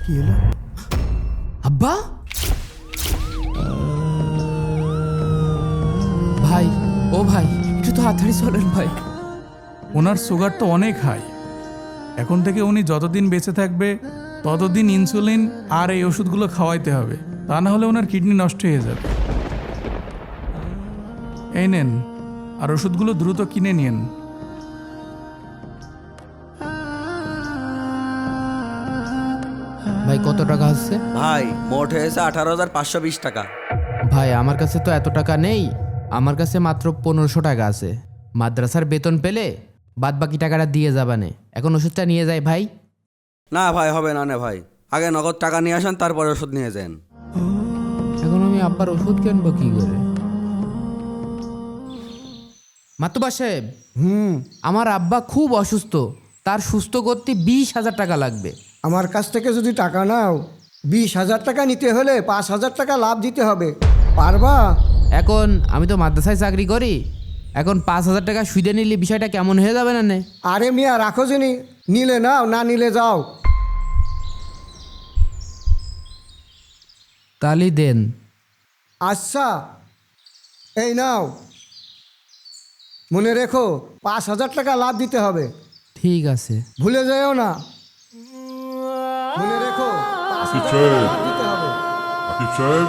কি হলো? আব্বা ভাই, ও ভাই, একটু তাড়াতাড়ি চলেন ভাই। ওনার সুগার তো অনেক হাই। এখন থেকে উনি যতদিন বেঁচে থাকবে ততদিন ইনসুলিন আর এই ওষুধগুলো খাওয়াইতে হবে, তা না হলে ওনার কিডনি নষ্ট হয়ে যাবে। এই নেন, আর ওষুধগুলো দ্রুত কিনে নিন। ভাই কত টাকা আছে? ভাই মোট হয়েছে 18,520 টাকা। ভাই আমার কাছে তো এত টাকা নেই, আমার কাছে মাত্র 1500 টাকা আছে। মাদ্রাসার বেতন পেলে বাদ বাকি টাকাটা দিয়ে যাবানে। এখন ওষুধটা নিয়ে যাই ভাই। না ভাই, হবে না নে ভাই, আগে নগদ টাকা নিয়ে আসেন, তারপরে ওষুধ নিয়ে যান। এখন আমি আব্বার ওষুধ কিনবো কি করে? মাতুবা সাহেব, আমার আব্বা খুব অসুস্থ, তার সুস্থ করতে 20,000 টাকা লাগবে। আমার কাছ থেকে যদি টাকা নাও, 20,000 টাকা নিতে হলে 5,000 টাকা লাভ দিতে হবে। পারবা? এখন আমি তো মাদ্রাসায় চাকরি করি, এখন 5,000 টাকা সুদে নিলে বিষয়টা কেমন হয়ে যাবে না নে? আরে মিয়া রাখো যিনি, নিলে নাও, না নিলে যাও। তালি দেন। আচ্ছা, এই নাও, মনে রেখো 5,000 টাকা লাভ দিতে হবে, ঠিক আছে। ভুলে যাও না। মনে রেখো 5,000 টাকা লাভ দিতে হবে। আকিব সাহেব,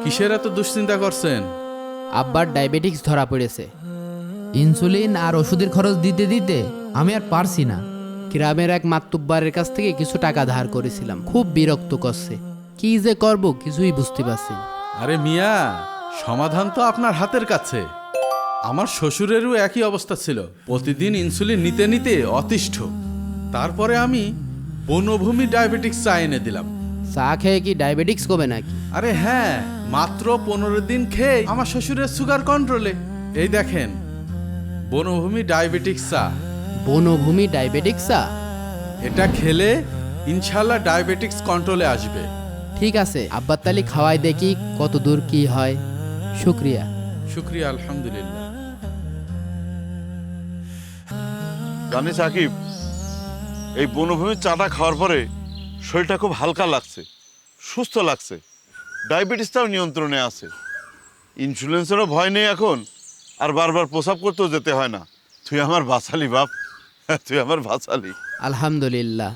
কিসের এত দুশ্চিন্তা করছেন? আব্বার ডায়াবেটিক্স ধরা পড়েছে, ইনসুলিন আর ওষুধের খরচ দিতে দিতে আমি আর পারছি না। গ্রামের এক মাতুব্বারের কাছ থেকে কিছু টাকা ধার করেছিলাম, খুব বিরক্ত করছে, কি যে করব কিছুই বুঝতে পারছি না। আরে মিয়া, সমাধান তো আপনার হাতের কাছে। আমার শ্বশুরেরও একই অবস্থা ছিল, প্রতিদিন ইনসুলিন নিতে নিতে অতিষ্ঠ। তারপরে আমি বনভূমি ডায়াবেটিক্স চা এনে দিলাম। চা খেয়ে কি ডায়াবেটিক্স কমে নাকি? আরে হ্যাঁ, মাত্র 15 দিন খেয়ে আমার শ্বশুরের সুগার কন্ট্রোলে। এই দেখেন, বনভূমি ডায়াবেটিক্স চা। বনভূমি ডায়াবেটিক্স চা? এটা খেলে ইনশাল্লাহ ডায়াবেটিক্স কন্ট্রোলে আসবে। ঠিক আছে, আব্বার তালি খাওয়াই দেখি কত দূর কি হয়। শুক্রিয়া। শুক্রিয়া, আলহামদুলিল্লাহ। জানিস আকিব, এই বনভূমির চাটা খাওয়ার পরে শরীরটা খুব হালকা লাগছে, সুস্থ লাগছে, ডায়াবেটিসটাও নিয়ন্ত্রণে আছে। ইনসুলিন্সেরও ভয় নেই এখন, আর বারবার প্রসাব করতেও যেতে হয় না। তুই আমার বাঁচালি বাপ, তুই আমার বাঁচালি। আলহামদুলিল্লাহ।